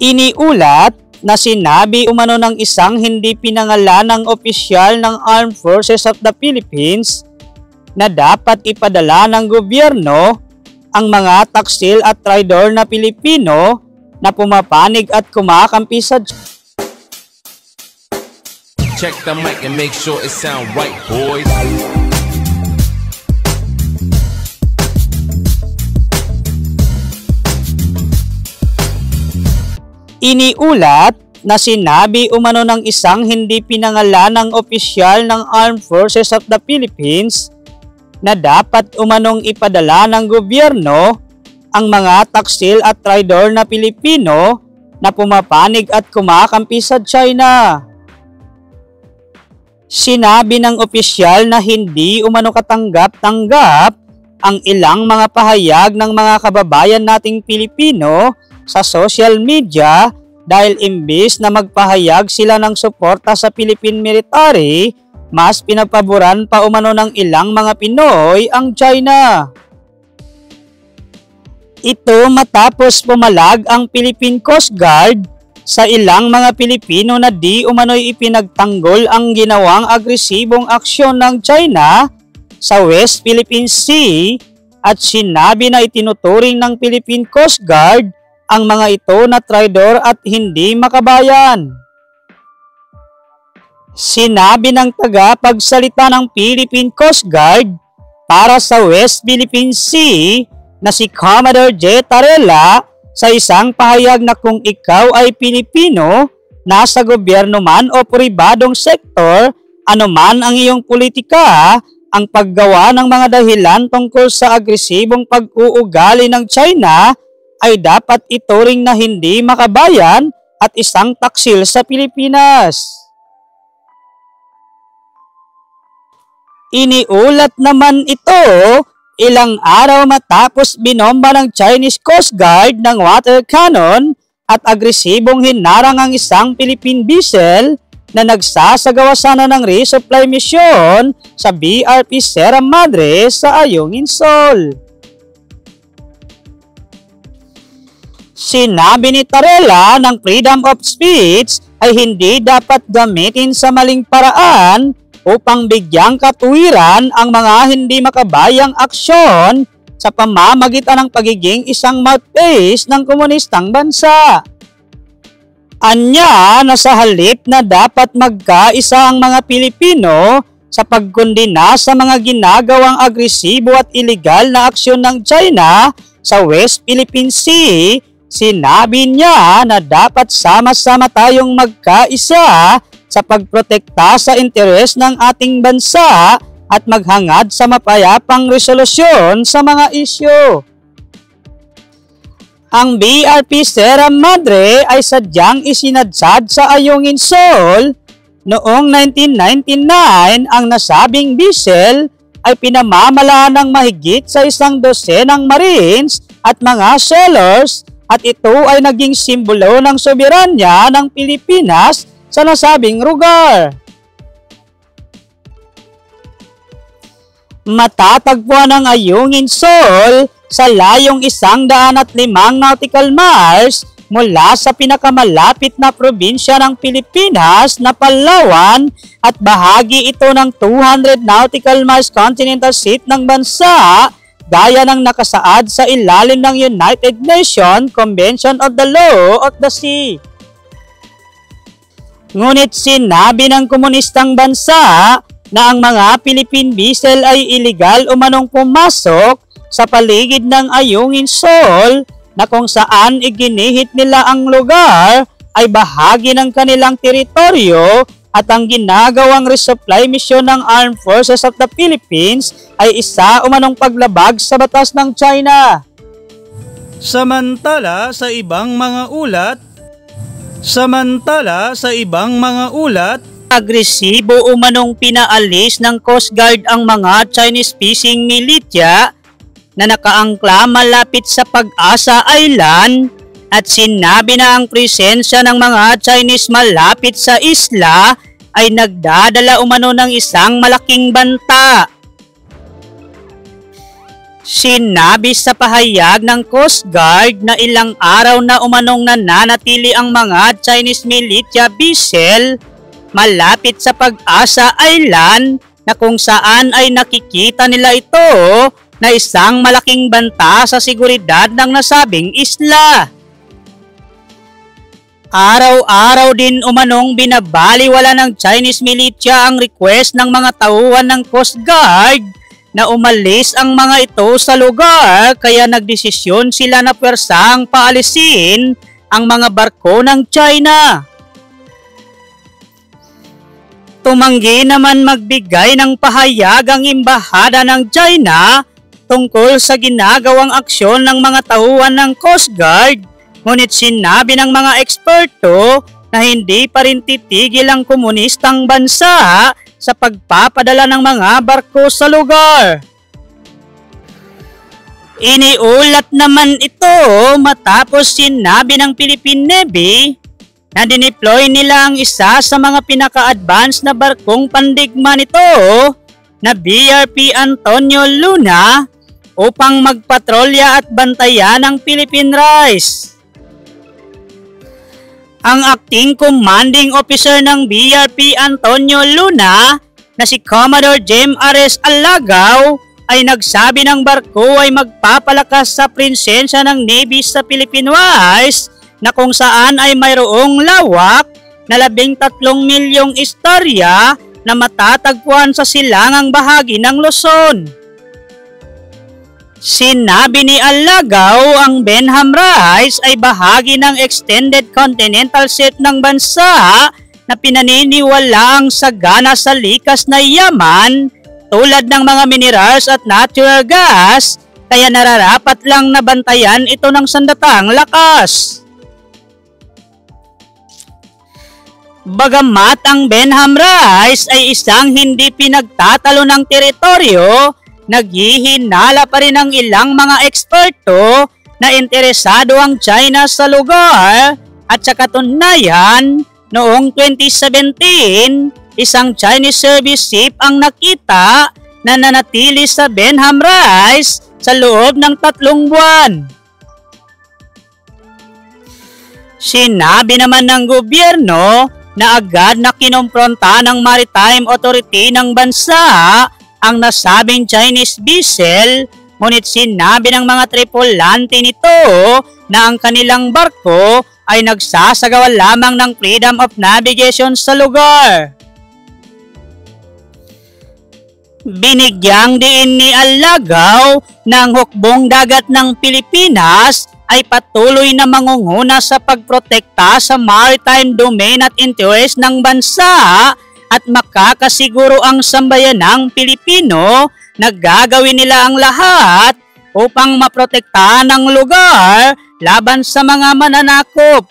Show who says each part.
Speaker 1: Iniulat na sinabi umano ng isang hindi pinangalanang opisyal ng Armed Forces of the Philippines na dapat ipadala ng gobyerno ang mga taksil at traidor na Pilipino na pumapanig at kumakampi sa
Speaker 2: Check the mic and make sure it sound right, boys.
Speaker 1: Iniulat na sinabi umano ng isang hindi pinangalanang opisyal ng Armed Forces of the Philippines na dapat umanong ipadala ng gobyerno ang mga taksil at traidor na Pilipino na pumapanig at kumakampi sa China. Sinabi ng opisyal na hindi umano katanggap-tanggap ang ilang mga pahayag ng mga kababayan nating Pilipino sa social media dahil imbis na magpahayag sila ng suporta sa Philippine military, mas pinapaboran pa umano ng ilang mga Pinoy ang China. Ito matapos pumalag ang Philippine Coast Guard sa ilang mga Pilipino na di umano'y ipinagtanggol ang ginawang agresibong aksyon ng China sa West Philippine Sea at sinabi na itinuturing ng Philippine Coast Guard ang mga ito na traidor at hindi makabayan. Sinabi ng tagapagsalita ng Philippine Coast Guard para sa West Philippine Sea na si Commodore J. Tarela sa isang pahayag na kung ikaw ay Pilipino, nasa gobyerno man o pribadong sektor, anuman ang iyong politika, ang paggawa ng mga dahilan tungkol sa agresibong pag-uugali ng China ay dapat ituring na hindi makabayan at isang taksil sa Pilipinas. Iniulat naman ito ilang araw matapos binomba ng Chinese Coast Guard ng water cannon at agresibong hinarang ang isang Philippine vessel na nagsasagawa sana ng resupply mission sa BRP Sierra Madre sa Ayungin Shoal. Sinabi ni Tarela ng freedom of speech ay hindi dapat gamitin sa maling paraan upang bigyang katuwiran ang mga hindi makabayang aksyon sa pamamagitan ng pagiging isang mouthpiece ng komunistang bansa. Anya na sa halip na dapat magkaisa ang mga Pilipino sa pagkondena sa mga ginagawang agresibo at ilegal na aksyon ng China sa West Philippine Sea, sinabi niya na dapat sama-sama tayong magkaisa sa pagprotekta sa interes ng ating bansa at maghangad sa mapayapang resolusyon sa mga isyu. Ang BRP Sierra Madre ay sadyang isinadsad sa Ayungin Shoal noong 1999. Ang nasabing vessel ay pinamamalaan ng mahigit sa 100 Marines at mga sailors at ito ay naging simbolo ng soberanya ng Pilipinas sa nasabing lugar. Matatagpuan ang Ayungin Shoal sa layong 105 nautical miles mula sa pinakamalapit na probinsya ng Pilipinas na Palawan at bahagi ito ng 200 nautical miles continental seat ng bansa gaya ng nakasaad sa ilalim ng United Nations Convention of the Law of the Sea. Ngunit sinabi ng komunistang bansa na ang mga Philippine vessel ay iligal umanong pumasok sa paligid ng Ayungin Shoal na kung saan iginihit nila ang lugar ay bahagi ng kanilang teritoryo at ang ginagawang resupply mission ng Armed Forces of the Philippines ay isa umanong paglabag sa batas ng China. Samantala sa ibang mga ulat, agresibo umanong pinaalis ng Coast Guard ang mga Chinese fishing militia na nakaangkla malapit sa Pag-asa Island at sinabi na ang presensya ng mga Chinese malapit sa isla ay nagdadala umano ng isang malaking banta. Sinabi sa pahayag ng Coast Guard na ilang araw na umanong nananatili ang mga Chinese militia vessel malapit sa Pag-asa Island na kung saan ay nakikita nila ito na isang malaking banta sa seguridad ng nasabing isla. Araw-araw din umanong binabaliwala ng Chinese militia ang request ng mga tauhan ng Coast Guard na umalis ang mga ito sa lugar, kaya nagdesisyon sila na pwersang paalisin ang mga barko ng China. Tumanggi naman magbigay ng pahayag ang embahada ng China tungkol sa ginagawang aksyon ng mga tauhan ng Coast Guard, ngunit sinabi ng mga eksperto na hindi pa rin titigil ang komunistang bansa sa pagpapadala ng mga barko sa lugar. Iniulat naman ito matapos sinabi ng Philippine Navy na dineploy nila ang isa sa mga pinaka-advance na barkong pandigma nito na BRP Antonio Luna upang magpatrolya at bantayan ang Philippine Rice. Ang acting commanding officer ng BRP Antonio Luna na si Commodore Jem Ares Alagaw ay nagsabi ng barko ay magpapalakas sa presensya ng Navy sa Philippine Rice na kung saan ay mayroong lawak na 13 milyong istorya na matatagpuan sa silangang bahagi ng Luzon. Sinabi ni Alagaw ang Benham Rice ay bahagi ng extended continental shelf ng bansa na pinaniniwalaang sagana sa likas na yaman tulad ng mga minerals at natural gas, kaya nararapat lang na bantayan ito ng sandatang lakas. Bagamat ang Benham Rice ay isang hindi pinagtatalo ng teritoryo, naghihinala pa rin ang ilang mga eksperto na interesado ang China sa lugar at sa katunayan, noong 2017, isang Chinese service ship ang nakita na nanatili sa Benham Rice sa loob ng 3 buwan. Sinabi naman ng gobyerno na agad na kinompronta ng Maritime Authority ng bansa ang nasabing Chinese vessel, ngunit sinabi ng mga tripulante nito na ang kanilang barko ay nagsasagawa lamang ng freedom of navigation sa lugar. Binigyang diin ni Alagaw ng hukbong dagat ng Pilipinas ay patuloy na mangunguna sa pagprotekta sa maritime domain at interest ng bansa at makakasiguro ang sambayanang Pilipino na gagawin nila ang lahat upang maprotektahan ang lugar laban sa mga mananakop.